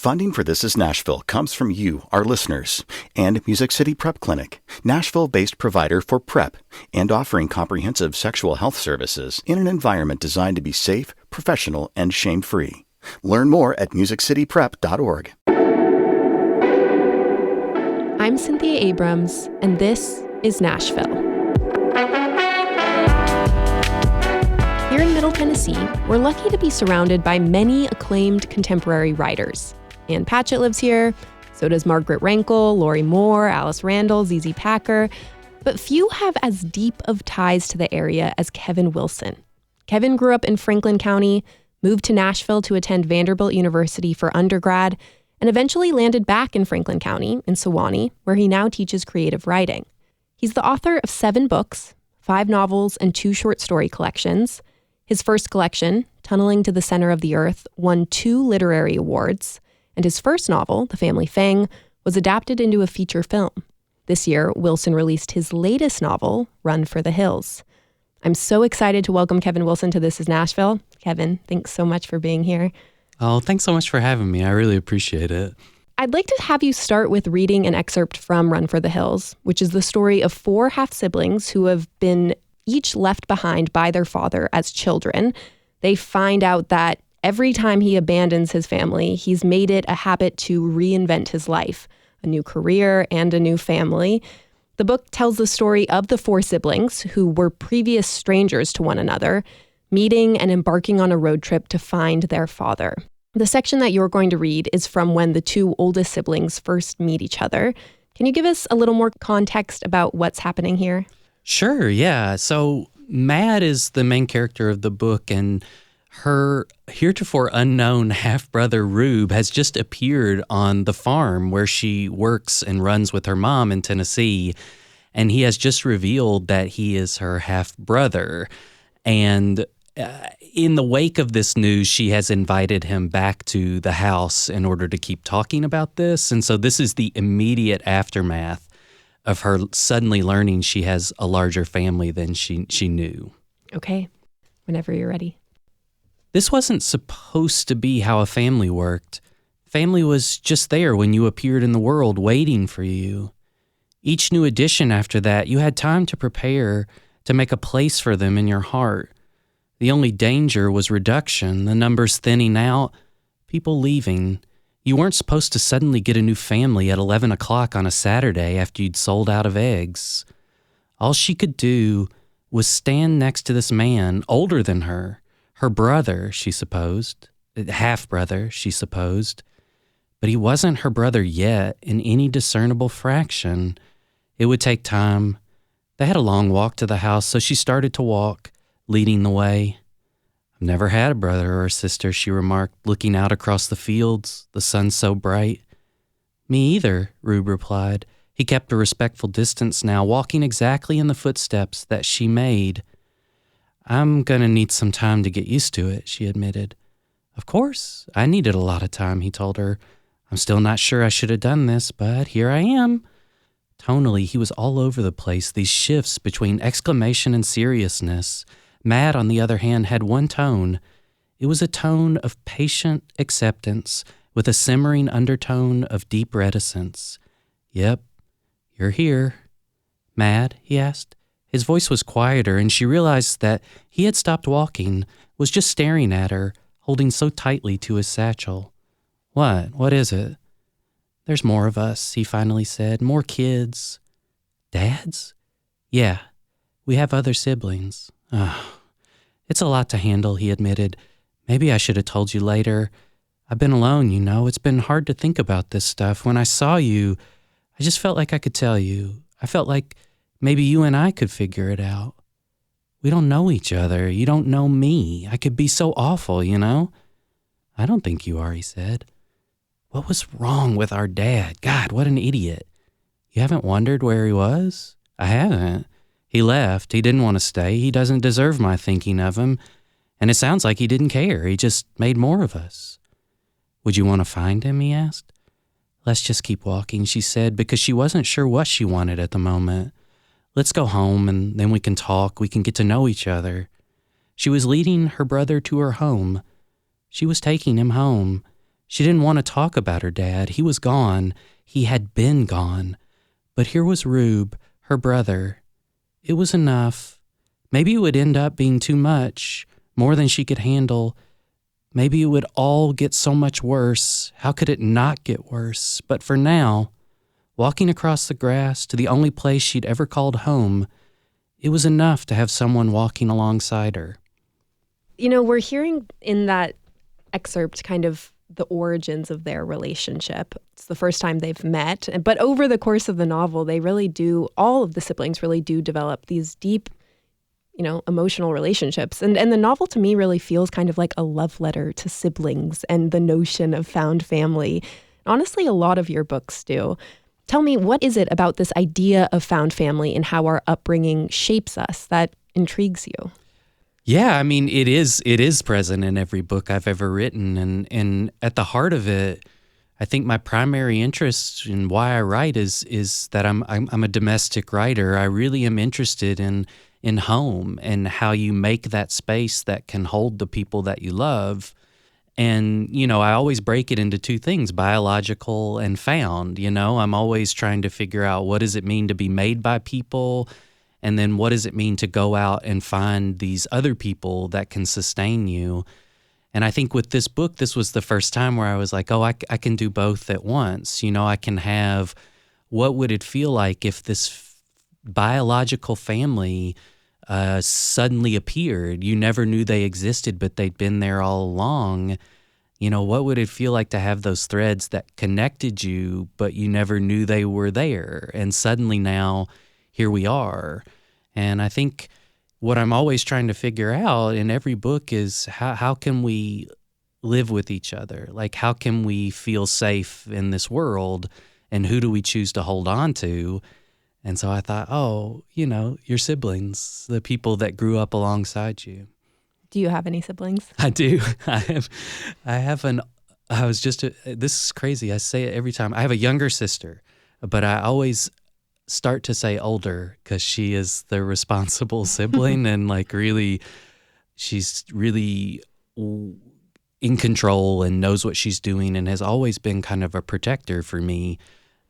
Funding for This Is Nashville comes from you, our listeners, and Music City Prep Clinic, Nashville-based provider for PrEP and offering comprehensive sexual health services in an environment designed to be safe, professional, and shame-free. Learn more at musiccityprep.org. I'm Cynthia Abrams, and this is Nashville. Here in Middle Tennessee, we're lucky to be surrounded by many acclaimed contemporary writers. Ann Patchett lives here, so does Margaret Rankle, Lori Moore, Alice Randall, ZZ Packer, but few have as deep of ties to the area as Kevin Wilson. Kevin grew up in Franklin County, moved to Nashville to attend Vanderbilt University for undergrad, and eventually landed back in Franklin County, in Sewanee, where he now teaches creative writing. He's the author of 7 books, 5 novels, and 2 short story collections. His first collection, Tunneling to the Center of the Earth, won 2 literary awards, and his first novel, The Family Fang, was adapted into a feature film. This year, Wilson released his latest novel, Run for the Hills. I'm so excited to welcome Kevin Wilson to This Is Nashville. Kevin, thanks so much for being here. Oh, thanks so much for having me. I really appreciate it. I'd like to have you start with reading an excerpt from Run for the Hills, which is the story of 4 half-siblings who have been each left behind by their father as children. They find out that every time he abandons his family, he's made it a habit to reinvent his life, a new career and a new family. The book tells the story of the 4 siblings who were previous strangers to one another, meeting and embarking on a road trip to find their father. The section that you're going to read is from when the 2 oldest siblings first meet each other. Can you give us a little more context about what's happening here? Sure, yeah. So Mad is the main character of the book, and her heretofore unknown half-brother Rube has just appeared on the farm where she works and runs with her mom in Tennessee, and he has just revealed that he is her half-brother. And in the wake of this news, she has invited him back to the house in order to keep talking about this. And so this is the immediate aftermath of her suddenly learning she has a larger family than she knew. Okay, whenever you're ready. This wasn't supposed to be how a family worked. Family was just there when you appeared in the world, waiting for you. Each new addition after that, you had time to prepare to make a place for them in your heart. The only danger was reduction, the numbers thinning out, people leaving. You weren't supposed to suddenly get a new family at 11 o'clock on a Saturday after you'd sold out of eggs. All she could do was stand next to this man, older than her brother, she supposed, half-brother, she supposed. But he wasn't her brother yet in any discernible fraction. It would take time. They had a long walk to the house, so she started to walk, leading the way. I've never had a brother or a sister, she remarked, looking out across the fields, the sun so bright. Me either, Rube replied. He kept a respectful distance now, walking exactly in the footsteps that she made. I'm gonna need some time to get used to it, she admitted. Of course, I needed a lot of time, he told her. I'm still not sure I should have done this, but here I am. Tonally, he was all over the place, these shifts between exclamation and seriousness. Mad, on the other hand, had one tone. It was a tone of patient acceptance with a simmering undertone of deep reticence. Yep, you're here. Mad? He asked. His voice was quieter, and she realized that he had stopped walking, was just staring at her, holding so tightly to his satchel. What? What is it? There's more of us, he finally said. More kids. Dads? Yeah, we have other siblings. It's a lot to handle, he admitted. Maybe I should have told you later. I've been alone, you know. It's been hard to think about this stuff. When I saw you, I just felt like I could tell you. I felt like maybe you and I could figure it out. We don't know each other. You don't know me. I could be so awful, you know? I don't think you are, he said. What was wrong with our dad? God, what an idiot. You haven't wondered where he was? I haven't. He left. He didn't want to stay. He doesn't deserve my thinking of him. And it sounds like he didn't care. He just made more of us. Would you want to find him? He asked. Let's just keep walking, she said, because she wasn't sure what she wanted at the moment. Let's go home and then we can talk. We can get to know each other. She was leading her brother to her home. She was taking him home. She didn't want to talk about her dad. He was gone. He had been gone. But here was Rube, her brother. It was enough. Maybe it would end up being too much, more than she could handle. Maybe it would all get so much worse. How could it not get worse? But for now, walking across the grass to the only place she'd ever called home, it was enough to have someone walking alongside her. You know, we're hearing in that excerpt kind of the origins of their relationship. It's the first time they've met. But over the course of the novel, they really do, all of the siblings really do develop these deep, you know, emotional relationships. And the novel to me really feels kind of like a love letter to siblings and the notion of found family. Honestly, a lot of your books do. Tell me, what is it about this idea of found family and how our upbringing shapes us that intrigues you? Yeah, I mean, it is present in every book I've ever written, and at the heart of it, I think my primary interest in why I write is that I'm a domestic writer. I really am interested in home and how you make that space that can hold the people that you love. And, you know, I always break it into two things, biological and found. You know, I'm always trying to figure out, what does it mean to be made by people? And then what does it mean to go out and find these other people that can sustain you? And I think with this book, this was the first time where I was like, oh, I can do both at once. You know, I can have, what would it feel like if this biological family suddenly appeared? You never knew they existed, but they'd been there all along. You know, what would it feel like to have those threads that connected you, but you never knew they were there? And suddenly now, here we are. And I think what I'm always trying to figure out in every book is how can we live with each other? Like, how can we feel safe in this world? And who do we choose to hold on to? And so I thought, oh, you know, your siblings, the people that grew up alongside you. Do you have any siblings? I do. I was just, this is crazy. I say it every time. I have a younger sister, but I always start to say older because she is the responsible sibling and like really, she's really in control and knows what she's doing and has always been kind of a protector for me.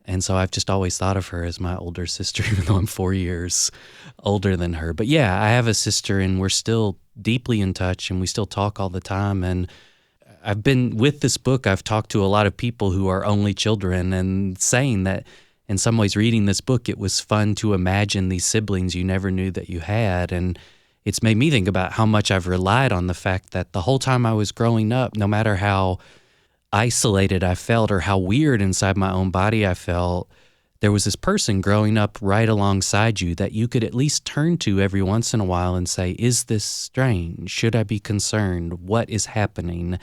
And so I've just always thought of her as my older sister, even though I'm 4 years older than her. But yeah, I have a sister and we're still deeply in touch and we still talk all the time. And I've been, with this book, I've talked to a lot of people who are only children and saying that in some ways reading this book, it was fun to imagine these siblings you never knew that you had. And it's made me think about how much I've relied on the fact that the whole time I was growing up, no matter how isolated I felt or how weird inside my own body I felt, there was this person growing up right alongside you that you could at least turn to every once in a while and say, is this strange? Should I be concerned? What is happening?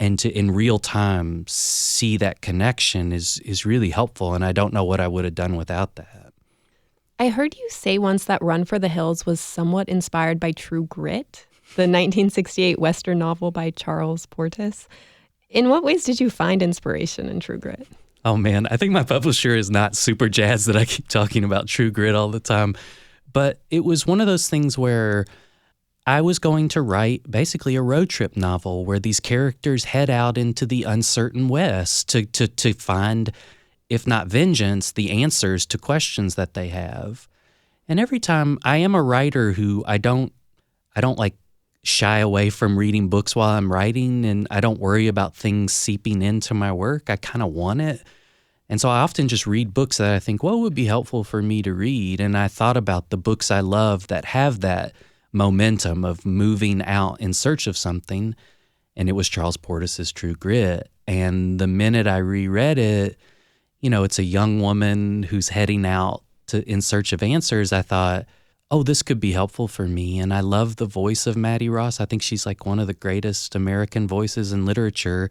And to, in real time, see that connection is really helpful. And I don't know what I would have done without that. I heard you say once that Run for the Hills was somewhat inspired by True Grit, the 1968 Western novel by Charles Portis. In what ways did you find inspiration in True Grit? Oh, man, I think my publisher is not super jazzed that I keep talking about True Grit all the time. But it was one of those things where I was going to write basically a road trip novel where these characters head out into the uncertain West to find, if not vengeance, the answers to questions that they have. And every time, I am a writer who I don't like shy away from reading books while I'm writing, and I don't worry about things seeping into my work. I kind of want it. And so I often just read books that I think, what would be helpful for me to read? And I thought about the books I love that have that momentum of moving out in search of something, and it was Charles Portis's True Grit. And the minute I reread it, you know, it's a young woman who's heading out in search of answers. I thought, oh, this could be helpful for me. And I love the voice of Maddie Ross. I think she's like one of the greatest American voices in literature.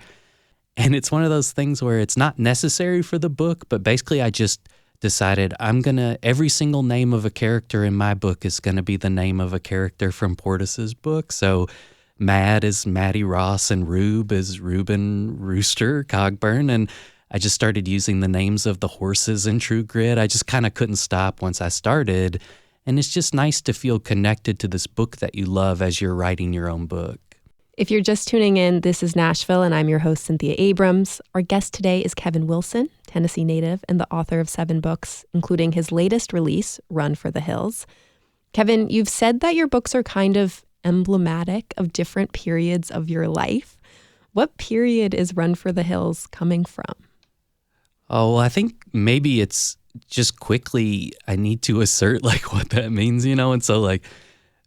And it's one of those things where it's not necessary for the book, but basically I just decided every single name of a character in my book is going to be the name of a character from Portis's book. So Mad is Maddie Ross and Rube is Reuben Rooster Cogburn. And I just started using the names of the horses in True Grit. I just kind of couldn't stop once I started. And it's just nice to feel connected to this book that you love as you're writing your own book. If you're just tuning in, this is Nashville, and I'm your host, Cynthia Abrams. Our guest today is Kevin Wilson, Tennessee native and the author of 7 books, including his latest release, Run for the Hills. Kevin, you've said that your books are kind of emblematic of different periods of your life. What period is Run for the Hills coming from? Oh, well, I think maybe it's just quickly I need to assert what that means, And so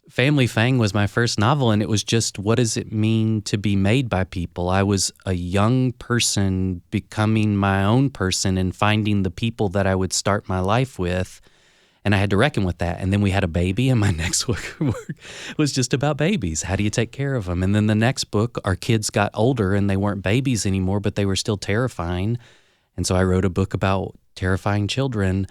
Family Fang was my first novel, and it was just, what does it mean to be made by people? I was a young person becoming my own person and finding the people that I would start my life with, and I had to reckon with that. And then we had a baby, and my next work was just about babies. How do you take care of them? And then the next book, our kids got older, and they weren't babies anymore, but they were still terrifying. And so I wrote a book about terrifying children.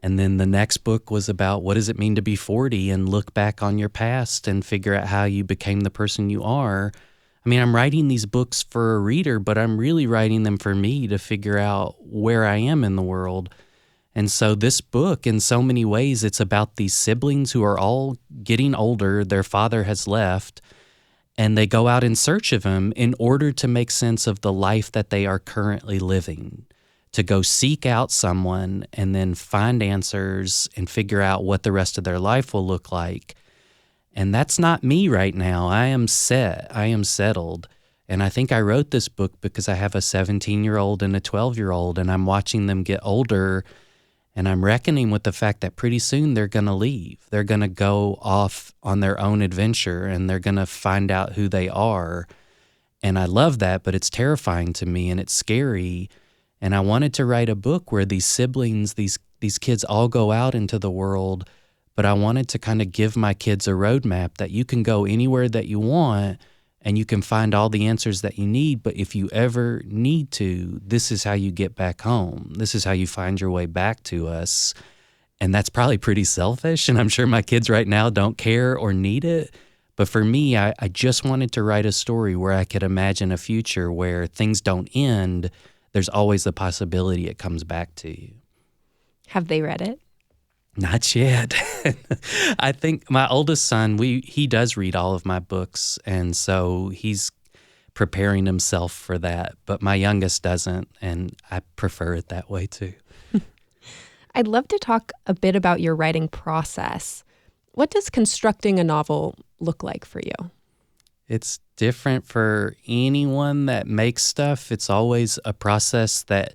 And then the next book was about what does it mean to be 40 and look back on your past and figure out how you became the person you are. I mean, I'm writing these books for a reader, but I'm really writing them for me to figure out where I am in the world. And so this book, in so many ways, it's about these siblings who are all getting older. Their father has left, and they go out in search of him in order to make sense of the life that they are currently living, to go seek out someone and then find answers and figure out what the rest of their life will look like. And that's not me right now. I am settled. And I think I wrote this book because I have a 17-year-old and a 12-year-old, and I'm watching them get older, and I'm reckoning with the fact that pretty soon they're going to leave. They're going to go off on their own adventure, and they're going to find out who they are. And I love that, but it's terrifying to me, and it's scary. And I wanted to write a book where these siblings, these kids all go out into the world, but I wanted to kind of give my kids a roadmap that you can go anywhere that you want and you can find all the answers that you need. But if you ever need to, this is how you get back home. This is how you find your way back to us. And that's probably pretty selfish. And I'm sure my kids right now don't care or need it. But for me, I just wanted to write a story where I could imagine a future where things don't end. There's always the possibility it comes back to you. Have they read it? Not yet. I think my oldest son, he does read all of my books, and so he's preparing himself for that. But my youngest doesn't, and I prefer it that way too. I'd love to talk a bit about your writing process. What does constructing a novel look like for you? It's different for anyone that makes stuff. It's always a process that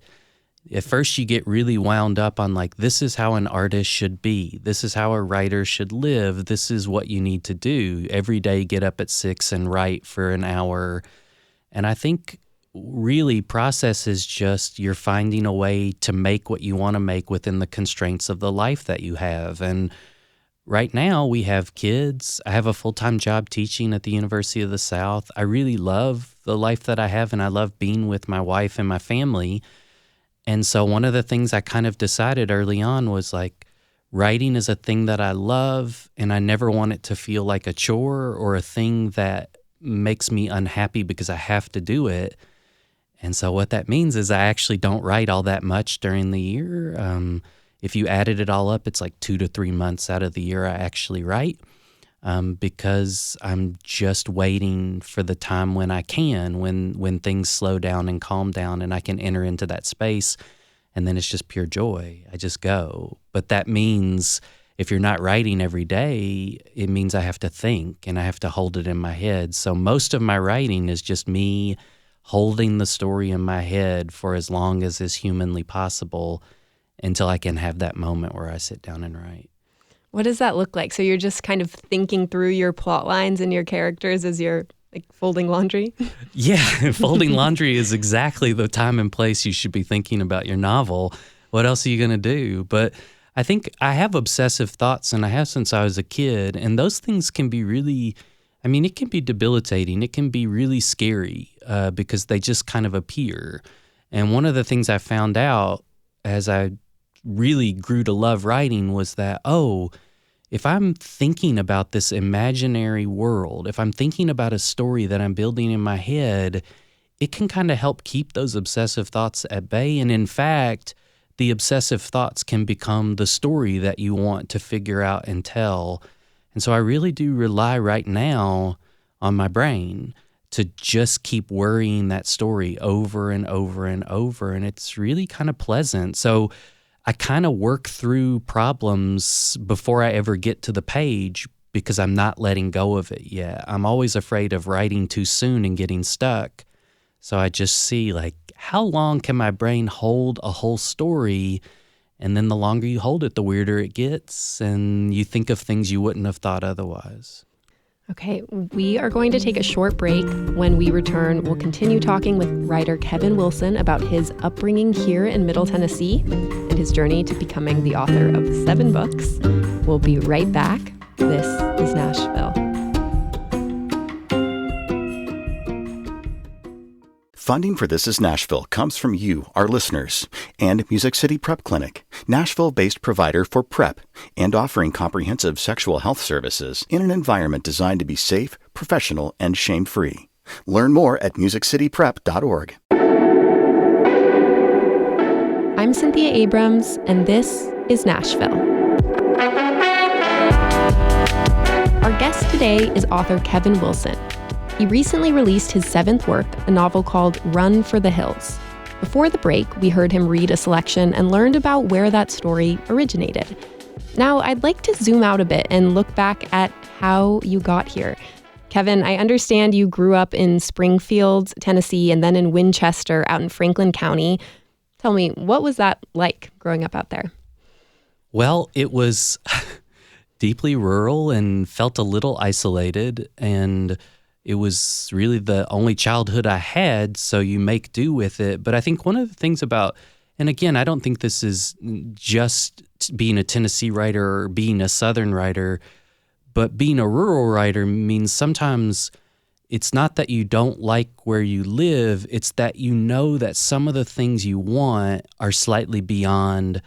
at first you get really wound up on this is how an artist should be. This is how a writer should live. This is what you need to do. Every day get up at 6 and write for an hour. And I think really process is just you're finding a way to make what you want to make within the constraints of the life that you have. And right now, we have kids. I have a full-time job teaching at the University of the South. I really love the life that I have, and I love being with my wife and my family. And so one of the things I kind of decided early on was writing is a thing that I love, and I never want it to feel like a chore or a thing that makes me unhappy because I have to do it. And so what that means is I actually don't write all that much during the year. If you added it all up, it's 2 to 3 months out of the year I actually write because I'm just waiting for the time when I can, when things slow down and calm down and I can enter into that space, and then it's just pure joy. I just go. But that means if you're not writing every day, it means I have to think and I have to hold it in my head. So most of my writing is just me holding the story in my head for as long as is humanly possible until I can have that moment where I sit down and write. What does that look like? So you're just kind of thinking through your plot lines and your characters as you're folding laundry? Yeah, folding laundry is exactly the time and place you should be thinking about your novel. What else are you going to do? But I think I have obsessive thoughts, and I have since I was a kid, and those things can be really, it can be debilitating. It can be really scary because they just kind of appear. And one of the things I found out as I really grew to love writing was that, if I'm thinking about this imaginary world, if I'm thinking about a story that I'm building in my head, it can kind of help keep those obsessive thoughts at bay. And in fact, the obsessive thoughts can become the story that you want to figure out and tell. And so I really do rely right now on my brain. to just keep worrying that story over and over and over. And it's really kind of pleasant. So I kind of work through problems before I ever get to the page because I'm not letting go of it yet. I'm always afraid of writing too soon and getting stuck. So I just see, like, how long can my brain hold a whole story? And then the longer you hold it, the weirder it gets, and you think of things you wouldn't have thought otherwise. Okay, we are going to take a short break. When we return, we'll continue talking with writer Kevin Wilson about his upbringing here in Middle Tennessee and his journey to becoming the author of 7 books. We'll be right back. This is Nashville. Funding for This Is Nashville comes from you, our listeners, and Music City Prep Clinic, Nashville-based provider for prep and offering comprehensive sexual health services in an environment designed to be safe, professional, and shame-free. Learn more at musiccityprep.org. I'm Cynthia Abrams, and this is Nashville. Our guest today is author Kevin Wilson. He recently released his 7th work, a novel called Run for the Hills. Before the break, we heard him read a selection and learned about where that story originated. Now, I'd like to zoom out a bit and look back at how you got here. Kevin, I understand you grew up in Springfield, Tennessee, and then in Winchester out in Franklin County. Tell me, what was that like growing up out there? Well, it was deeply rural and felt a little isolated, and it was really the only childhood I had, so you make do with it. But I think one of the things about, and again, I don't think this is just being a Tennessee writer or being a Southern writer, but being a rural writer means sometimes it's not that you don't like where you live, it's that you know that some of the things you want are slightly beyond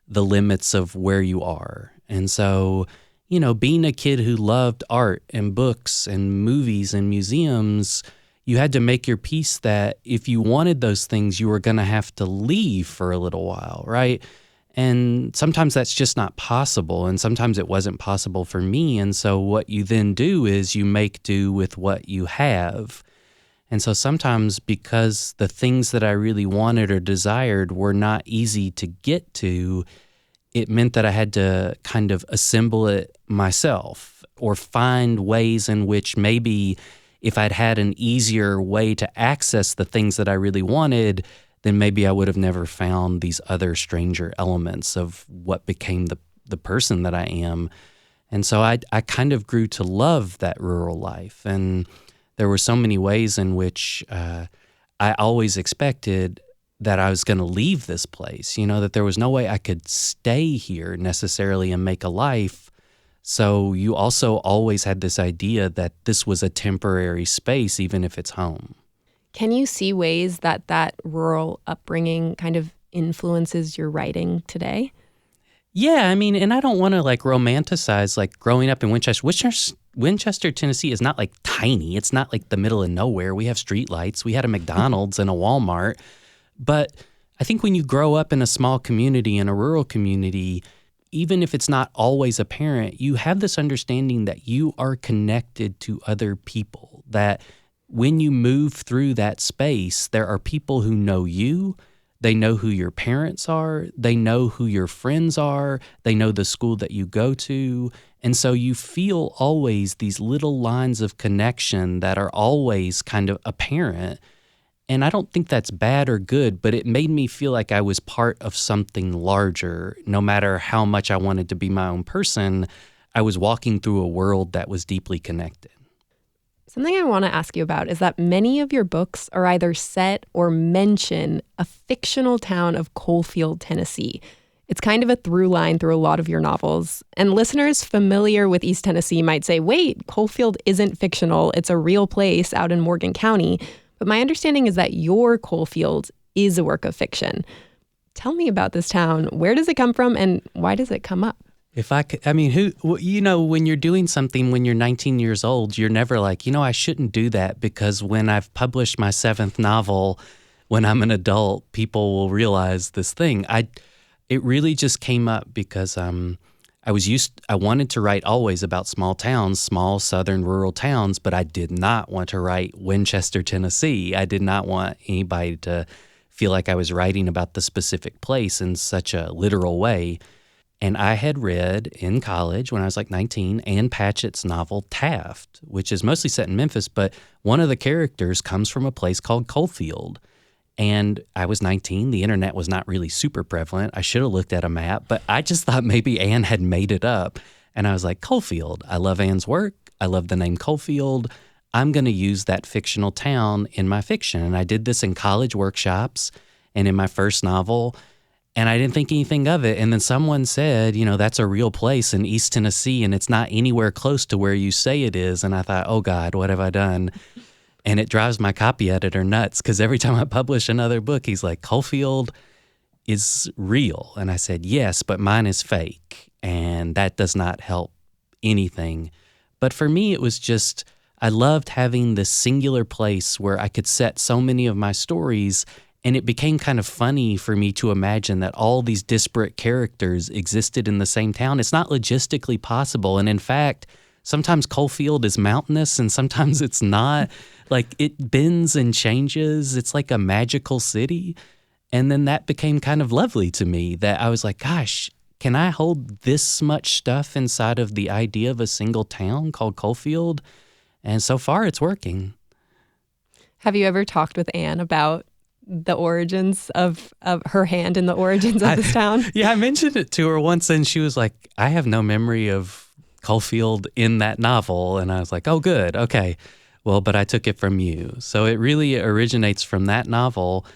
the limits of where you are. And so, you know, being a kid who loved art and books and movies and museums, you had to make your peace that if you wanted those things, you were going to have to leave for a little while, right? And sometimes that's just not possible, and sometimes it wasn't possible for me. And so what you then do is you make do with what you have. And so sometimes because the things that I really wanted or desired were not easy to get to, it meant that I had to kind of assemble it myself or find ways in which maybe if I'd had an easier way to access the things that I really wanted, then maybe I would have never found these other stranger elements of what became the person that I am. And so I kind of grew to love that rural life. And there were so many ways in which I always expected that I was going to leave this place, you know, that there was no way I could stay here necessarily and make a life. So you also always had this idea that this was a temporary space, even if it's home. Can you see ways that that rural upbringing kind of influences your writing today? Yeah, I mean, and I don't want to like romanticize like growing up in Winchester. Winchester, Tennessee is not like tiny. It's not like the middle of nowhere. We have streetlights. We had a McDonald's and a Walmart. But I think when you grow up in a small community, in a rural community, even if it's not always apparent, you have this understanding that you are connected to other people, that when you move through that space, there are people who know you, they know who your parents are, they know who your friends are, they know the school that you go to, and so you feel always these little lines of connection that are always kind of apparent. And I don't think that's bad or good, but it made me feel like I was part of something larger. No matter how much I wanted to be my own person, I was walking through a world that was deeply connected. Something I want to ask you about is that many of your books are either set or mention a fictional town of Coalfield, Tennessee. It's kind of a through line through a lot of your novels. And listeners familiar with East Tennessee might say, wait, Coalfield isn't fictional. It's a real place out in Morgan County. But my understanding is that your Coalfield is a work of fiction. Tell me about this town. Where does it come from and why does it come up? If I could, I mean, when you're doing something when you're 19 years old, you're never like, I shouldn't do that because when I've published my 7th novel, when I'm an adult, people will realize this thing. It really just came up because I wanted to write always about small towns, small southern rural towns, but I did not want to write Winchester, Tennessee. I did not want anybody to feel like I was writing about the specific place in such a literal way. And I had read in college when I was like 19 Ann Patchett's novel Taft, which is mostly set in Memphis, but one of the characters comes from a place called Coalfield. And I was 19. The internet was not really super prevalent. I should have looked at a map, but I just thought maybe Ann had made it up. And I was like, Coalfield. I love Ann's work. I love the name Coalfield. I'm going to use that fictional town in my fiction. And I did this in college workshops and in my first novel. And I didn't think anything of it. And then someone said, that's a real place in East Tennessee, and it's not anywhere close to where you say it is. And I thought, oh, God, what have I done? And it drives my copy editor nuts because every time I publish another book, he's like, Coalfield is real. And I said, yes, but mine is fake. And that does not help anything. But for me, it was just, I loved having this singular place where I could set so many of my stories. And it became kind of funny for me to imagine that all these disparate characters existed in the same town. It's not logistically possible. And in fact, sometimes Coalfield is mountainous and sometimes it's not. Like, it bends and changes. It's like a magical city. And then that became kind of lovely to me, that I was like, gosh, can I hold this much stuff inside of the idea of a single town called Coalfield? And so far it's working. Have you ever talked with Ann about the origins of her hand in the origins of this town? Yeah, I mentioned it to her once and she was like, I have no memory of Coalfield in that novel. And I was like, oh, good. Okay. Well, but I took it from you. So it really originates from that novel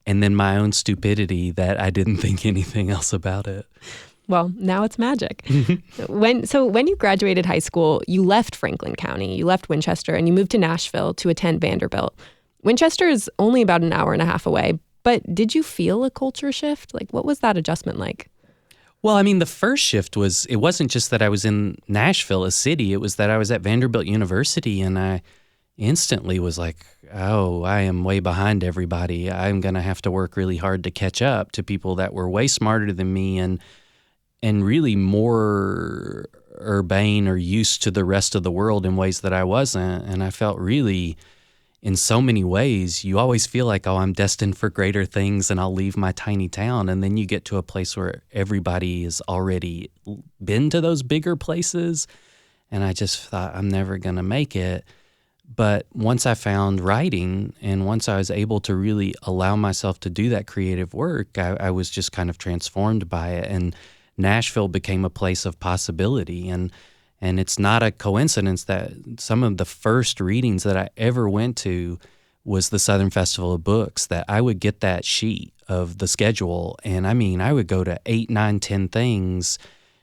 and then my own stupidity that I didn't think anything else about it. Well, now it's magic. When you graduated high school, you left Franklin County, you left Winchester, and you moved to Nashville to attend Vanderbilt. Winchester is only about an hour and a half away, but did you feel a culture shift? Like, what was that adjustment like? Well, I mean, the first shift was, it wasn't just that I was in Nashville, a city. It was that I was at Vanderbilt University, and I instantly was like, oh, I am way behind everybody. I'm going to have to work really hard to catch up to people that were way smarter than me and really more urbane or used to the rest of the world in ways that I wasn't. And I felt really, in so many ways, you always feel like, oh, I'm destined for greater things and I'll leave my tiny town. And then you get to a place where everybody has already been to those bigger places. And I just thought, I'm never going to make it. But once I found writing and once I was able to really allow myself to do that creative work, I was just kind of transformed by it. And Nashville became a place of possibility. And it's not a coincidence that some of the first readings that I ever went to was the Southern Festival of Books, that I would get that sheet of the schedule. And I mean, I would go to 8, 9, 10 things,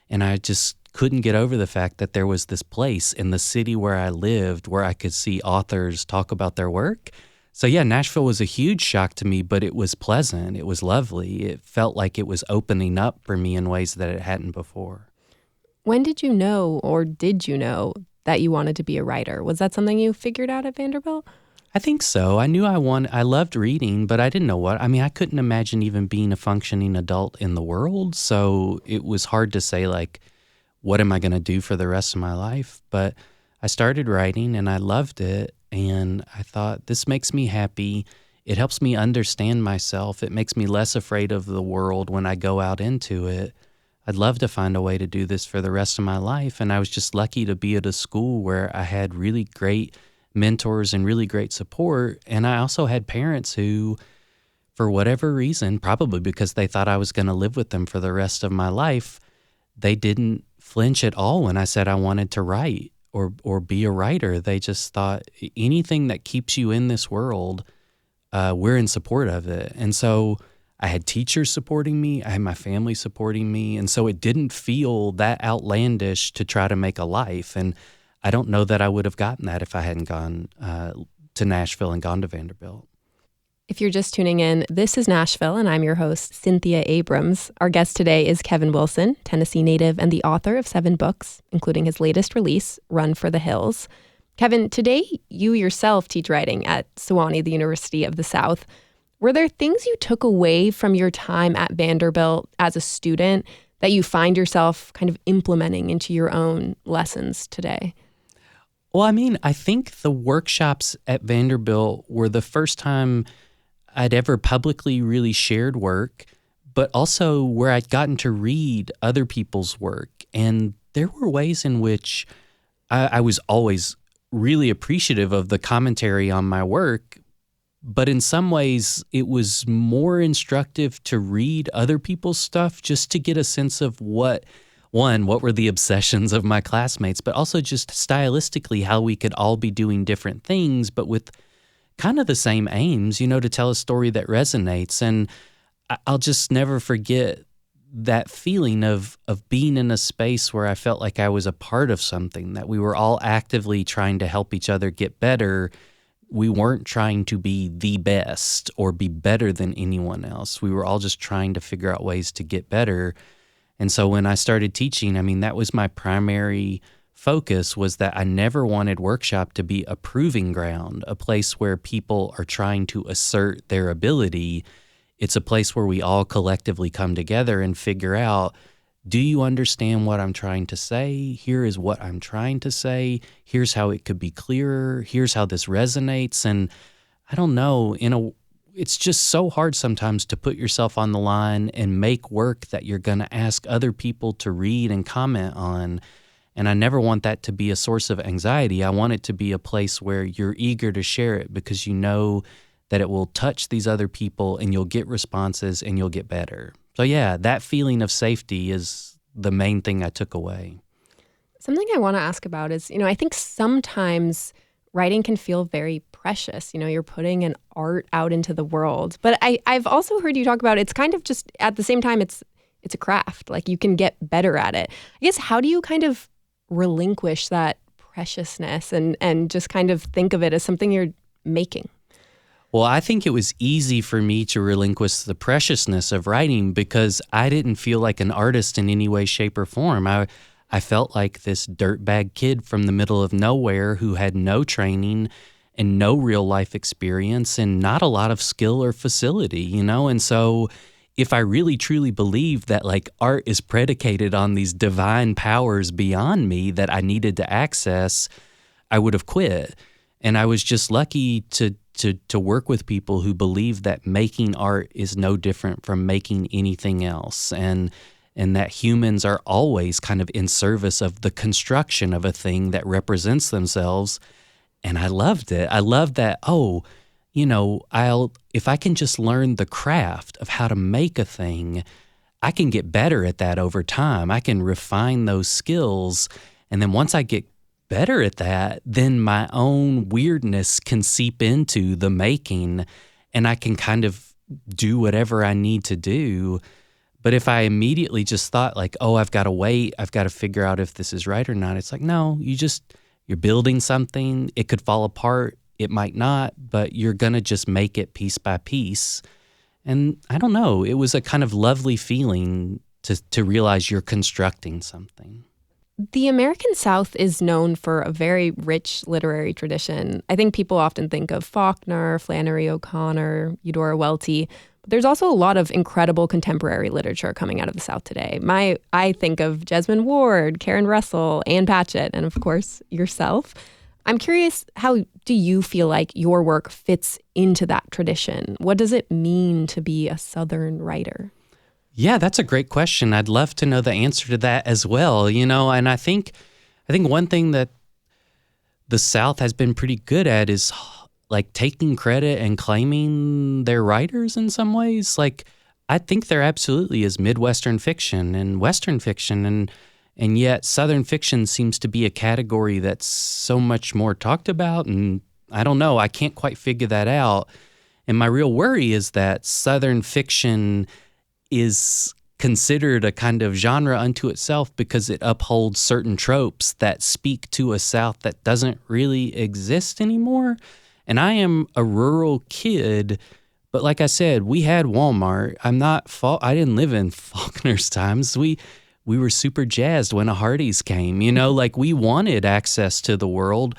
and I just couldn't get over the fact that there was this place in the city where I lived where I could see authors talk about their work. So yeah, Nashville was a huge shock to me, but it was pleasant. It was lovely. It felt like it was opening up for me in ways that it hadn't before. When did you know, or did you know, that you wanted to be a writer? Was that something you figured out at Vanderbilt? I think so. I knew I loved reading, but I didn't know what. I mean, I couldn't imagine even being a functioning adult in the world. So it was hard to say, like, what am I going to do for the rest of my life? But I started writing and I loved it. And I thought, this makes me happy. It helps me understand myself. It makes me less afraid of the world when I go out into it. I'd love to find a way to do this for the rest of my life. And I was just lucky to be at a school where I had really great mentors and really great support. And I also had parents who, for whatever reason, probably because they thought I was going to live with them for the rest of my life, they didn't flinch at all when I said I wanted to write or be a writer. They just thought, anything that keeps you in this world, we're in support of it. And so I had teachers supporting me. I had my family supporting me. And so it didn't feel that outlandish to try to make a life. And I don't know that I would have gotten that if I hadn't gone to Nashville and gone to Vanderbilt. If you're just tuning in, this is Nashville, and I'm your host, Cynthia Abrams. Our guest today is Kevin Wilson, Tennessee native and the author of 7 books, including his latest release, Run for the Hills. Kevin, today you yourself teach writing at Sewanee, the University of the South. Were there things you took away from your time at Vanderbilt as a student that you find yourself kind of implementing into your own lessons today? Well, I mean, I think the workshops at Vanderbilt were the first time I'd ever publicly really shared work, but also where I'd gotten to read other people's work. And there were ways in which I was always really appreciative of the commentary on my work, but in some ways it was more instructive to read other people's stuff just to get a sense of what were the obsessions of my classmates, but also just stylistically how we could all be doing different things, but with kind of the same aims, to tell a story that resonates. And I'll just never forget that feeling of being in a space where I felt like I was a part of something, that we were all actively trying to help each other get better. We weren't trying to be the best or be better than anyone else. We were all just trying to figure out ways to get better. And so when I started teaching, I mean, that was my primary focus, was that I never wanted workshop to be a proving ground, a place where people are trying to assert their ability. It's a place where we all collectively come together and figure out, do you understand what I'm trying to say? Here is what I'm trying to say. Here's how it could be clearer. Here's how this resonates. And I don't know, it's just so hard sometimes to put yourself on the line and make work that you're going to ask other people to read and comment on. And I never want that to be a source of anxiety. I want it to be a place where you're eager to share it because you know that it will touch these other people and you'll get responses and you'll get better. So yeah, that feeling of safety is the main thing I took away. Something I want to ask about is, I think sometimes writing can feel very precious. You're putting an art out into the world. But I've also heard you talk about it's kind of just, at the same time, it's a craft. Like, you can get better at it. I guess, how do you kind of relinquish that preciousness and just kind of think of it as something you're making? Well, I think it was easy for me to relinquish the preciousness of writing because I didn't feel like an artist in any way, shape, or form. I felt like this dirtbag kid from the middle of nowhere who had no training and no real life experience and not a lot of skill or facility, And so if I really truly believed that like art is predicated on these divine powers beyond me that I needed to access, I would have quit. And I was just lucky to work with people who believe that making art is no different from making anything else, and that humans are always kind of in service of the construction of a thing that represents themselves. And I loved it. I loved that, if I can just learn the craft of how to make a thing, I can get better at that over time. I can refine those skills. And then once I get better at that, then my own weirdness can seep into the making and I can kind of do whatever I need to do. But if I immediately just thought like, I've got to wait, I've got to figure out if this is right or not, it's like, no, you're building something. It could fall apart. It might not, but you're going to just make it piece by piece. And I don't know, it was a kind of lovely feeling to realize you're constructing something. The American South is known for a very rich literary tradition. I think people often think of Faulkner, Flannery O'Connor, Eudora Welty. But there's also a lot of incredible contemporary literature coming out of the South today. I think of Jesmyn Ward, Karen Russell, Ann Patchett, and of course, yourself. I'm curious, how do you feel like your work fits into that tradition? What does it mean to be a Southern writer? Yeah, that's a great question. I'd love to know the answer to that as well, and I think one thing that the South has been pretty good at is like taking credit and claiming their writers in some ways. Like, I think there absolutely is Midwestern fiction and Western fiction, and yet Southern fiction seems to be a category that's so much more talked about, and I don't know, I can't quite figure that out. And my real worry is that Southern fiction is considered a kind of genre unto itself because it upholds certain tropes that speak to a South that doesn't really exist anymore. And I am a rural kid, but like I said, we had Walmart. I didn't live in Faulkner's times. We were super jazzed when a Hardee's came, like we wanted access to the world,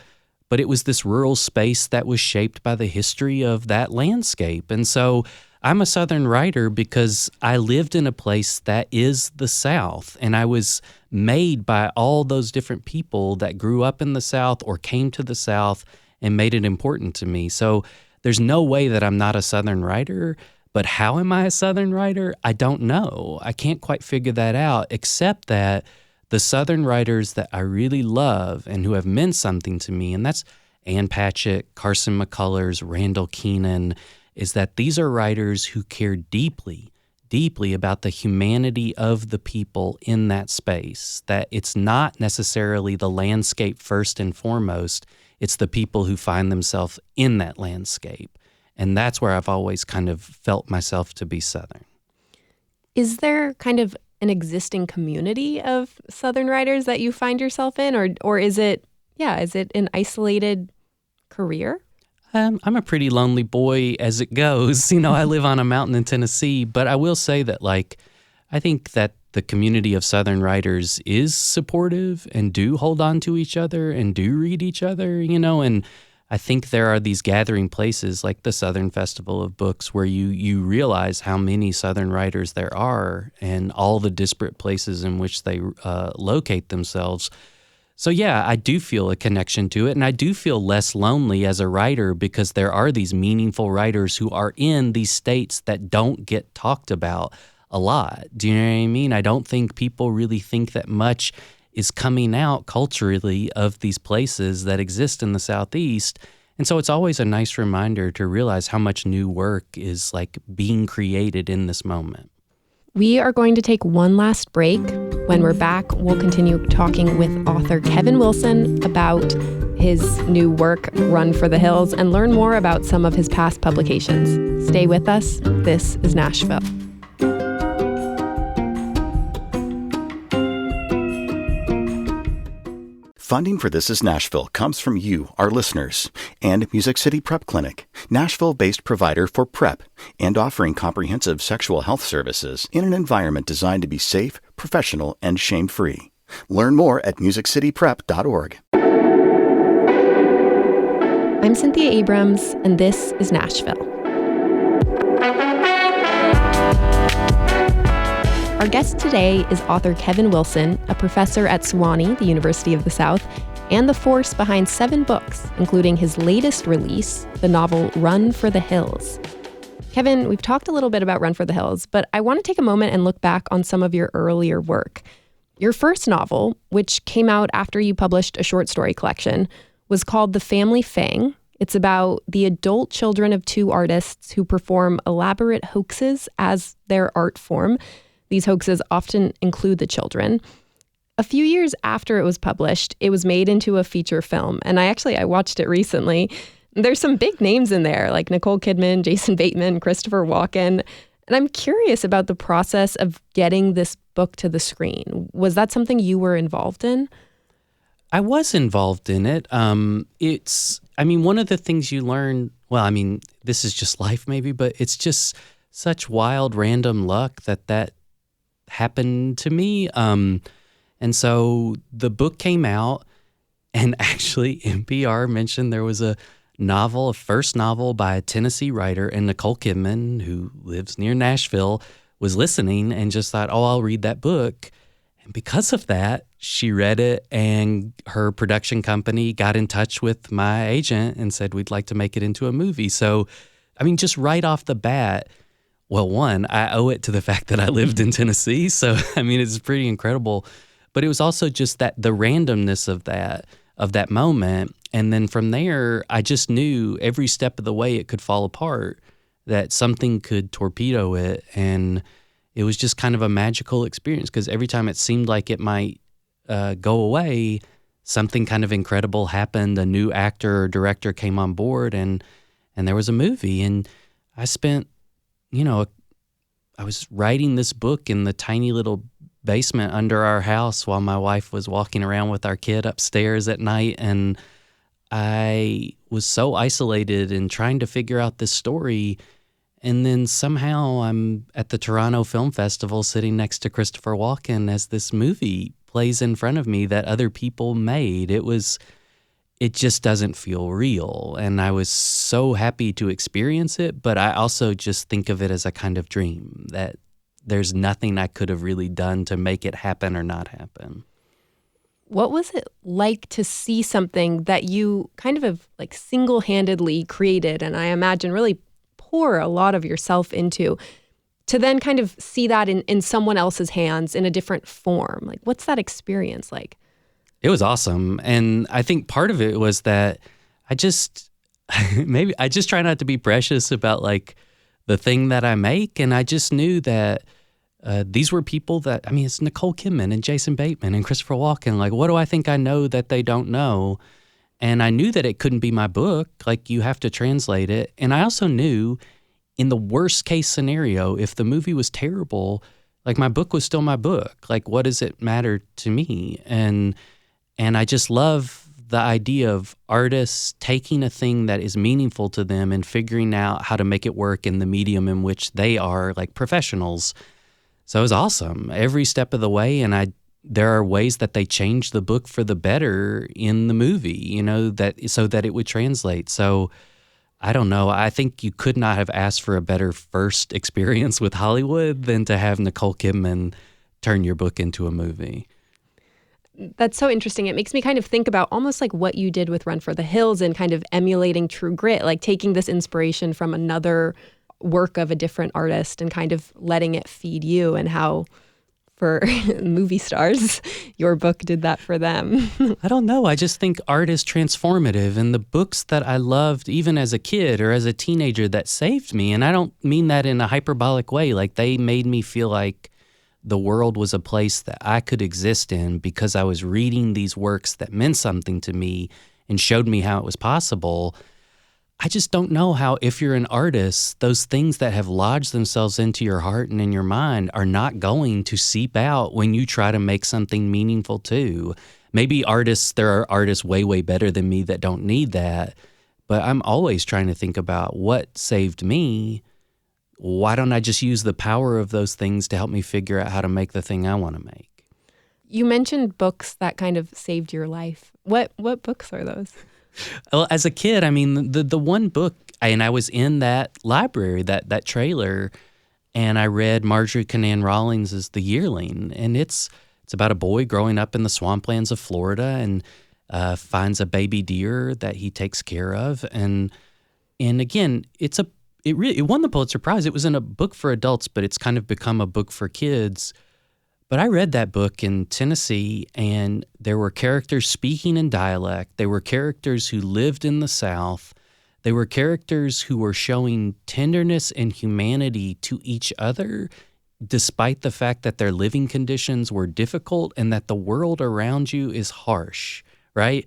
but it was this rural space that was shaped by the history of that landscape. And so I'm a Southern writer because I lived in a place that is the South, and I was made by all those different people that grew up in the South or came to the South and made it important to me. So there's no way that I'm not a Southern writer, but how am I a Southern writer? I don't know. I can't quite figure that out, except that the Southern writers that I really love and who have meant something to me, and that's Ann Patchett, Carson McCullers, Randall Keenan, is that these are writers who care deeply, deeply about the humanity of the people in that space, that it's not necessarily the landscape first and foremost, it's the people who find themselves in that landscape. And that's where I've always kind of felt myself to be Southern. Is there kind of an existing community of Southern writers that you find yourself in, or is it an isolated career? I'm a pretty lonely boy as it goes. I live on a mountain in Tennessee, but I will say that, I think that the community of Southern writers is supportive and do hold on to each other and do read each other, and I think there are these gathering places like the Southern Festival of Books where you realize how many Southern writers there are and all the disparate places in which they locate themselves. So yeah, I do feel a connection to it, and I do feel less lonely as a writer because there are these meaningful writers who are in these states that don't get talked about a lot. Do you know what I mean? I don't think people really think that much is coming out culturally of these places that exist in the Southeast. And so it's always a nice reminder to realize how much new work is being created in this moment. We are going to take one last break. When we're back, we'll continue talking with author Kevin Wilson about his new work, Run for the Hills, and learn more about some of his past publications. Stay with us. This is Nashville. Funding for This Is Nashville comes from you, our listeners, and Music City Prep Clinic, Nashville-based provider for PrEP, and offering comprehensive sexual health services in an environment designed to be safe, professional, and shame-free. Learn more at musiccityprep.org. I'm Cynthia Abrams, and this is Nashville. Our guest today is author Kevin Wilson, a professor at Sewanee, the University of the South, and the force behind 7 books, including his latest release, the novel Run for the Hills. Kevin, we've talked a little bit about Run for the Hills, but I want to take a moment and look back on some of your earlier work. Your first novel, which came out after you published a short story collection, was called The Family Fang. It's about the adult children of 2 artists who perform elaborate hoaxes as their art form. These hoaxes often include the children. A few years after it was published, it was made into a feature film. And I watched it recently. There's some big names in there, like Nicole Kidman, Jason Bateman, Christopher Walken. And I'm curious about the process of getting this book to the screen. Was that something you were involved in? I was involved in it. One of the things you learn, this is just life maybe, but it's just such wild random luck that happened to me. And so the book came out, and actually NPR mentioned there was a first novel by a Tennessee writer, and Nicole Kidman, who lives near Nashville, was listening and just thought, I'll read that book. And because of that, she read it, and her production company got in touch with my agent and said, we'd like to make it into a movie. So, just right off the bat, well, one, I owe it to the fact that I lived in Tennessee. So, it's pretty incredible. But it was also just that the randomness of that moment. And then from there, I just knew every step of the way it could fall apart, that something could torpedo it. And it was just kind of a magical experience because every time it seemed like it might go away, something kind of incredible happened. A new actor or director came on board, and there was a movie. And I spent I was writing this book in the tiny little basement under our house while my wife was walking around with our kid upstairs at night. And I was so isolated and trying to figure out this story. And then somehow I'm at the Toronto Film Festival sitting next to Christopher Walken as this movie plays in front of me that other people made. it just doesn't feel real. And I was so happy to experience it, but I also just think of it as a kind of dream, that there's nothing I could have really done to make it happen or not happen. What was it like to see something that you kind of have like single-handedly created, and I imagine really pour a lot of yourself into, to then kind of see that in someone else's hands in a different form? Like, what's that experience like? It was awesome. And I think part of it was that I just, maybe I just try not to be precious about like the thing that I make. And I just knew that these were people that, I mean, it's Nicole Kidman and Jason Bateman and Christopher Walken. Like, what do I think I know that they don't know? And I knew that it couldn't be my book. Like, you have to translate it. And I also knew in the worst case scenario, if the movie was terrible, like my book was still my book. Like, what does it matter to me? And I just love the idea of artists taking a thing that is meaningful to them and figuring out how to make it work in the medium in which they are like professionals. So it was awesome every step of the way. And there are ways that they changed the book for the better in the movie, so that it would translate. So I don't know. I think you could not have asked for a better first experience with Hollywood than to have Nicole Kidman turn your book into a movie. That's so interesting. It makes me kind of think about almost like what you did with Run for the Hills and kind of emulating True Grit, like taking this inspiration from another work of a different artist and kind of letting it feed you, and how for movie stars, your book did that for them. I don't know. I just think art is transformative, and the books that I loved even as a kid or as a teenager that saved me, and I don't mean that in a hyperbolic way, like they made me feel like the world was a place that I could exist in because I was reading these works that meant something to me and showed me how it was possible. I just don't know how, if you're an artist, those things that have lodged themselves into your heart and in your mind are not going to seep out when you try to make something meaningful too. Maybe there are artists way, way better than me that don't need that, but I'm always trying to think about what saved me. Why don't I just use the power of those things to help me figure out how to make the thing I want to make? You mentioned books that kind of saved your life. What books are those? Well, as a kid, I mean, the one book, and I was in that library, that trailer, and I read Marjorie Conan Rawlings's The Yearling, and it's about a boy growing up in the swamplands of Florida and finds a baby deer that he takes care of, and again, it won the Pulitzer Prize. It was in a book for adults, but it's kind of become a book for kids. But I read that book in Tennessee, and there were characters speaking in dialect. They were characters who lived in the South. They were characters who were showing tenderness and humanity to each other, despite the fact that their living conditions were difficult and that the world around you is harsh, right?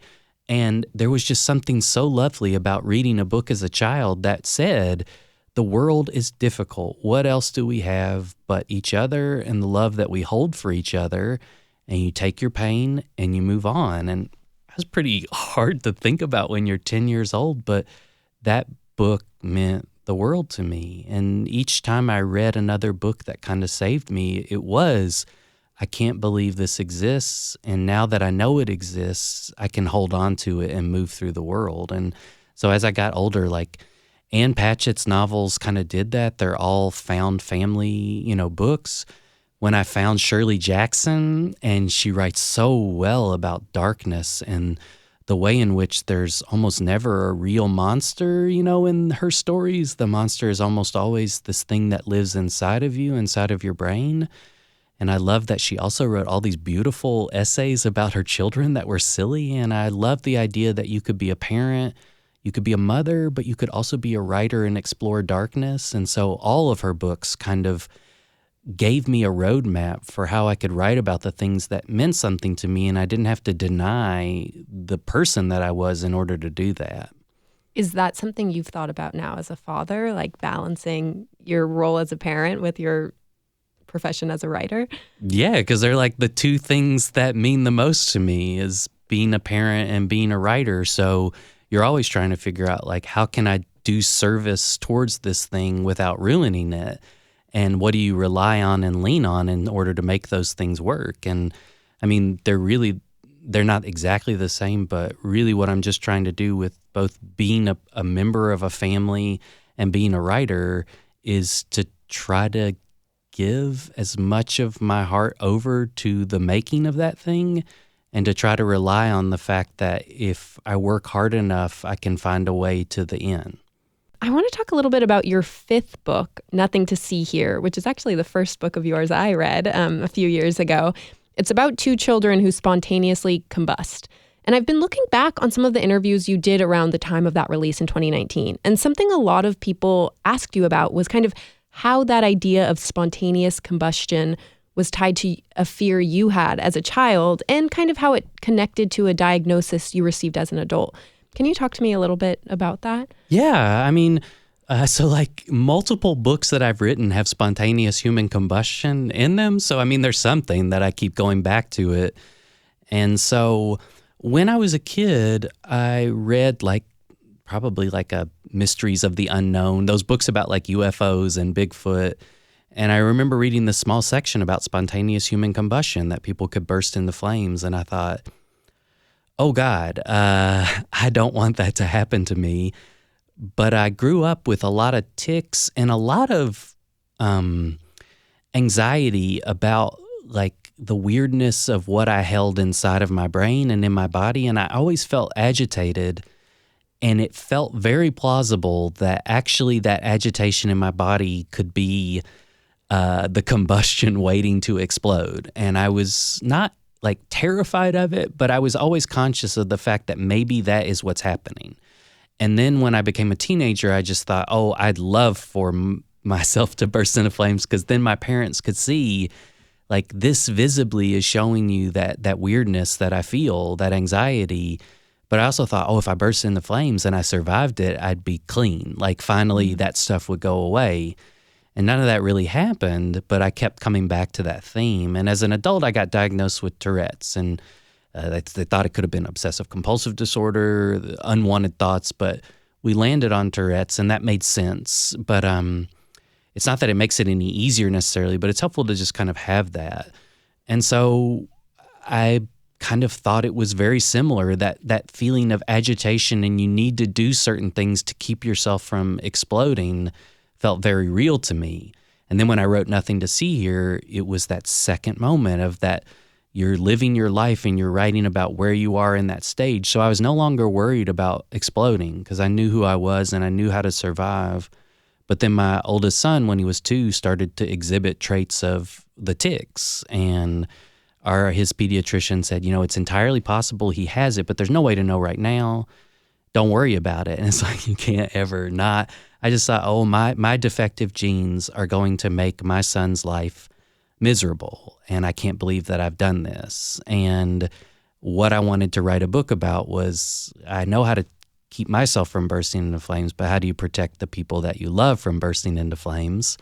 And there was just something so lovely about reading a book as a child that said, the world is difficult. What else do we have but each other and the love that we hold for each other? And you take your pain and you move on. And that's pretty hard to think about when you're 10 years old, but that book meant the world to me. And each time I read another book that kind of saved me, it was, I can't believe this exists. And now that I know it exists, I can hold on to it and move through the world. And so as I got older, like Ann Patchett's novels kind of did that. They're all found family, books. When I found Shirley Jackson, and she writes so well about darkness and the way in which there's almost never a real monster, in her stories. The monster is almost always this thing that lives inside of you, inside of your brain. And I love that she also wrote all these beautiful essays about her children that were silly. And I love the idea that you could be a parent, you could be a mother, but you could also be a writer and explore darkness. And so all of her books kind of gave me a roadmap for how I could write about the things that meant something to me, and I didn't have to deny the person that I was in order to do that. Is that something you've thought about now as a father, like balancing your role as a parent with your profession as a writer? Yeah, because they're like the two things that mean the most to me, is being a parent and being a writer. So you're always trying to figure out, like, how can I do service towards this thing without ruining it? And what do you rely on and lean on in order to make those things work? And I mean, they're really they're not exactly the same, but really what I'm just trying to do with both being a member of a family and being a writer is to try to give as much of my heart over to the making of that thing, and to try to rely on the fact that if I work hard enough, I can find a way to the end. I want to talk a little bit about your fifth book, Nothing to See Here, which is actually the first book of yours I read a few years ago. It's about two children who spontaneously combust. And I've been looking back on some of the interviews you did around the time of that release in 2019. And something a lot of people asked you about was kind of how that idea of spontaneous combustion was tied to a fear you had as a child, and kind of how it connected to a diagnosis you received as an adult. Can you talk to me a little bit about that? Yeah, I mean, so like multiple books that I've written have spontaneous human combustion in them. So, I mean, there's something that I keep going back to it. And so when I was a kid, I read probably a Mysteries of the Unknown, those books about like UFOs and Bigfoot. And I remember reading this small section about spontaneous human combustion, that people could burst into flames. And I thought, oh God, I don't want that to happen to me. But I grew up with a lot of tics and a lot of anxiety about like the weirdness of what I held inside of my brain and in my body. And I always felt agitated. And it felt very plausible that actually that agitation in my body could be the combustion waiting to explode. And I was not like terrified of it, but I was always conscious of the fact that maybe that is what's happening. And then when I became a teenager, I just thought, oh, I'd love for myself to burst into flames, because then my parents could see like this visibly is showing you that weirdness that I feel, that anxiety. But I also thought, oh, if I burst into flames and I survived it, I'd be clean. Like finally that stuff would go away. And none of that really happened, but I kept coming back to that theme. And as an adult, I got diagnosed with Tourette's, and they thought it could have been obsessive compulsive disorder, unwanted thoughts, but we landed on Tourette's, and that made sense. But it's not that it makes it any easier necessarily, but it's helpful to just kind of have that. And so I kind of thought it was very similar, that feeling of agitation and you need to do certain things to keep yourself from exploding felt very real to me. And then when I wrote Nothing to See Here, it was that second moment of that you're living your life and you're writing about where you are in that stage. So I was no longer worried about exploding because I knew who I was and I knew how to survive. But then my oldest son, when he was 2, started to exhibit traits of the tics. And his pediatrician said, it's entirely possible he has it, but there's no way to know right now. Don't worry about it. And it's like, you can't ever not. I just thought, oh, my defective genes are going to make my son's life miserable. And I can't believe that I've done this. And what I wanted to write a book about was, I know how to keep myself from bursting into flames, but how do you protect the people that you love from bursting into flames?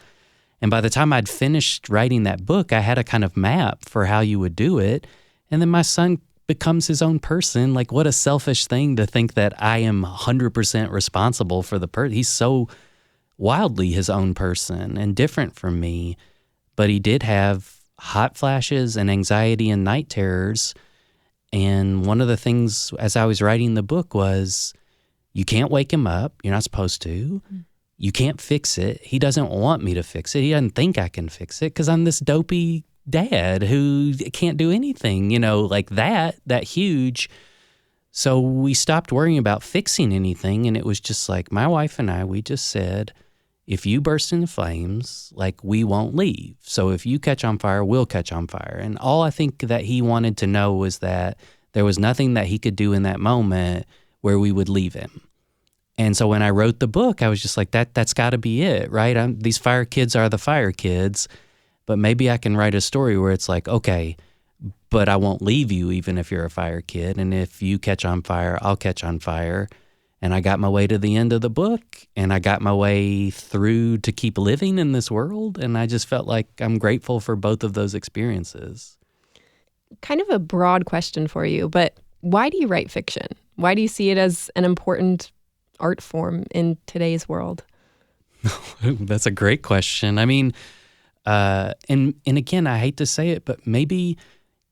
And by the time I'd finished writing that book, I had a kind of map for how you would do it. And then my son becomes his own person. Like, what a selfish thing to think that I am 100% responsible for the person. He's so wildly his own person and different from me. But he did have hot flashes and anxiety and night terrors. And one of the things as I was writing the book was, you can't wake him up. You're not supposed to. You can't fix it. He doesn't want me to fix it. He doesn't think I can fix it because I'm this dopey dad who can't do anything, like that huge. So we stopped worrying about fixing anything. And it was just like my wife and I, we just said, if you burst into flames, like, we won't leave. So if you catch on fire, we'll catch on fire. And all I think that he wanted to know was that there was nothing that he could do in that moment where we would leave him. And so when I wrote the book, I was just like, that's got to be it, right? These fire kids are the fire kids, but maybe I can write a story where it's like, okay, but I won't leave you even if you're a fire kid. And if you catch on fire, I'll catch on fire. And I got my way to the end of the book, and I got my way through to keep living in this world. And I just felt like I'm grateful for both of those experiences. Kind of a broad question for you, but why do you write fiction? Why do you see it as an important art form in today's world? That's a great question. I mean, and again, I hate to say it, but maybe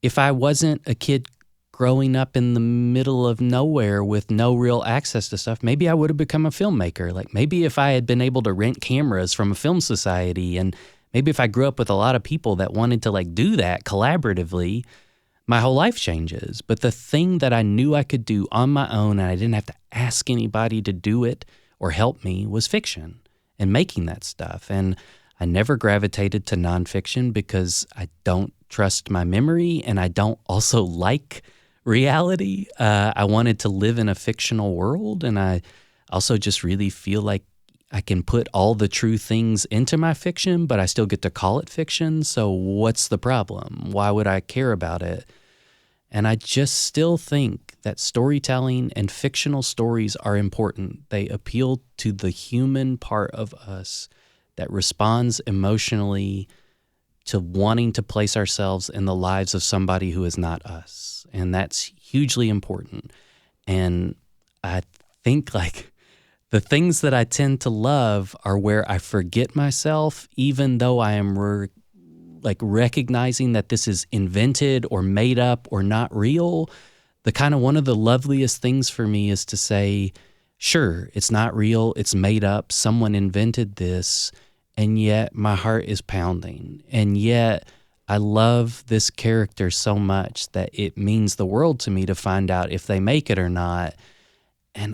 if I wasn't a kid growing up in the middle of nowhere with no real access to stuff, maybe I would have become a filmmaker. Like maybe if I had been able to rent cameras from a film society, and maybe if I grew up with a lot of people that wanted to like do that collaboratively, my whole life changes. But the thing that I knew I could do on my own and I didn't have to ask anybody to do it or help me was fiction and making that stuff. And I never gravitated to nonfiction because I don't trust my memory and I don't also like reality. I wanted to live in a fictional world, and I also just really feel like I can put all the true things into my fiction, but I still get to call it fiction. So what's the problem? Why would I care about it? And I just still think that storytelling and fictional stories are important. They appeal to the human part of us that responds emotionally to wanting to place ourselves in the lives of somebody who is not us. And that's hugely important. And I think like the things that I tend to love are where I forget myself, even though I am recognizing that this is invented or made up or not real. The kind of one of the loveliest things for me is to say, sure, it's not real, it's made up, someone invented this, and yet my heart is pounding. And yet I love this character so much that it means the world to me to find out if they make it or not. And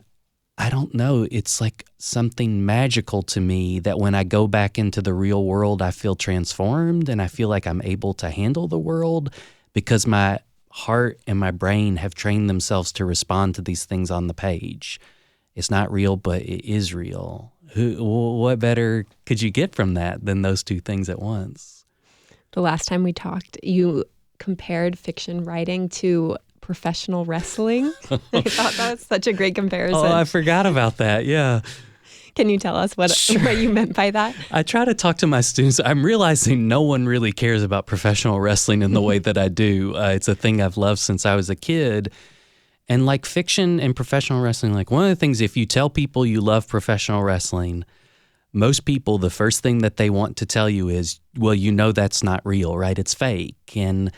I don't know, it's like something magical to me that when I go back into the real world, I feel transformed and I feel like I'm able to handle the world because my heart and my brain have trained themselves to respond to these things on the page. It's not real, but it is real. What better could you get from that than those two things at once? The last time we talked, you compared fiction writing to professional wrestling. I thought that was such a great comparison. Oh, I forgot about that. Yeah. Can you tell us what you meant by that? I try to talk to my students. I'm realizing no one really cares about professional wrestling in the way that I do. It's a thing I've loved since I was a kid. And like fiction and professional wrestling, like one of the things, if you tell people you love professional wrestling, most people, the first thing that they want to tell you is, well, you know that's not real, right? It's fake. And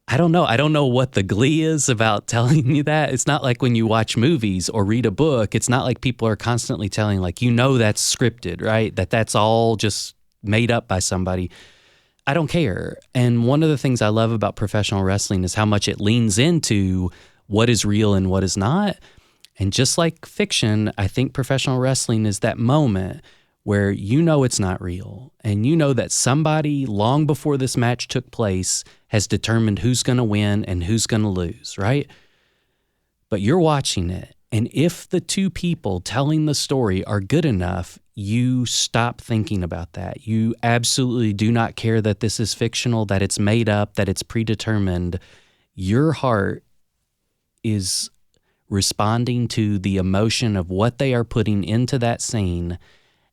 I don't know. I don't know what the glee is about telling you that. It's not like when you watch movies or read a book. It's not like people are constantly telling like, you know that's scripted, right? That's all just made up by somebody. I don't care. And one of the things I love about professional wrestling is how much it leans into what is real and what is not. And just like fiction, I think professional wrestling is that moment where you know it's not real, and you know that somebody long before this match took place has determined who's going to win and who's going to lose, right? But you're watching it, and if the two people telling the story are good enough, you stop thinking about that. You absolutely do not care that this is fictional, that it's made up, that it's predetermined. Your heart is responding to the emotion of what they are putting into that scene,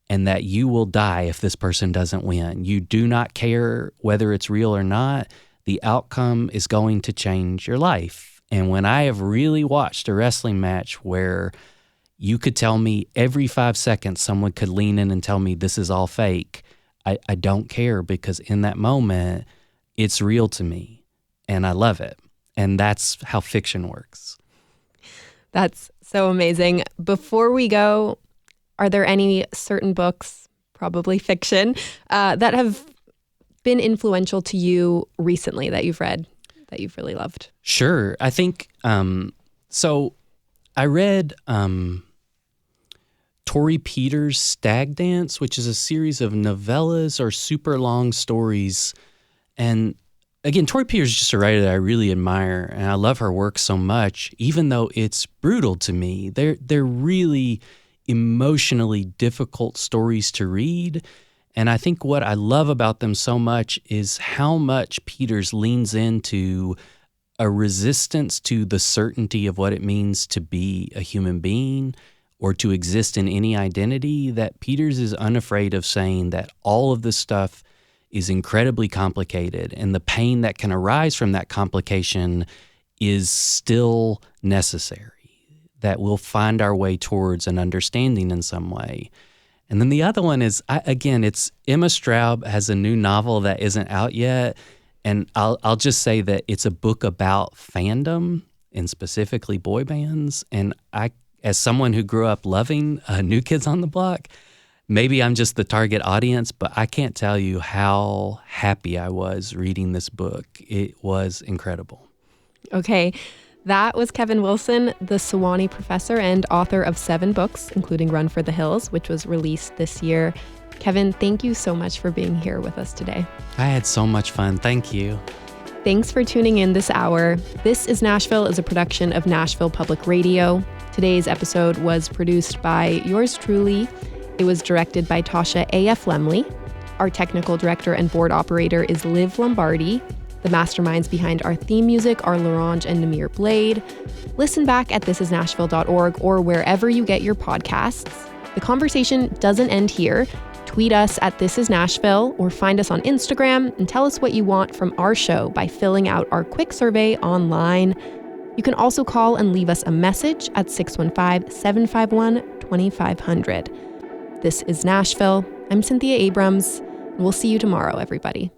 and that you will die if this person doesn't win. You do not care whether it's real or not. The outcome is going to change your life. And when I have really watched a wrestling match where you could tell me every 5 seconds someone could lean in and tell me this is all fake, I don't care, because in that moment, it's real to me and I love it. And that's how fiction works. That's so amazing. Before we go, are there any certain books, probably fiction, that have been influential to you recently that you've read, that you've really loved? Sure. I think, so I read Torrey Peters' Stag Dance, which is a series of novellas or super long stories. And again, Torrey Peters is just a writer that I really admire, and I love her work so much, even though it's brutal to me. They're really emotionally difficult stories to read. And I think what I love about them so much is how much Peters leans into a resistance to the certainty of what it means to be a human being or to exist in any identity, that Peters is unafraid of saying that all of this stuff is incredibly complicated, and the pain that can arise from that complication is still necessary, that we'll find our way towards an understanding in some way. And then the other one is, it's Emma Straub has a new novel that isn't out yet, and I'll just say that it's a book about fandom, and specifically boy bands. And I, as someone who grew up loving New Kids on the Block, maybe I'm just the target audience, but I can't tell you how happy I was reading this book. It was incredible. Okay, that was Kevin Wilson, the Sewanee professor and author of 7 books, including Run for the Hills, which was released this year. Kevin, thank you so much for being here with us today. I had so much fun. Thank you. Thanks for tuning in this hour. This is Nashville is a production of Nashville Public Radio. Today's episode was produced by yours truly. It was directed by Tasha A.F. Lemley. Our technical director and board operator is Liv Lombardi. The masterminds behind our theme music are Larange and Namir Blade. Listen back at thisisnashville.org or wherever you get your podcasts. The conversation doesn't end here. Tweet us at This Is Nashville or find us on Instagram and tell us what you want from our show by filling out our quick survey online. You can also call and leave us a message at 615-751-2500. This is Nashville. I'm Cynthia Abrams, and we'll see you tomorrow, everybody.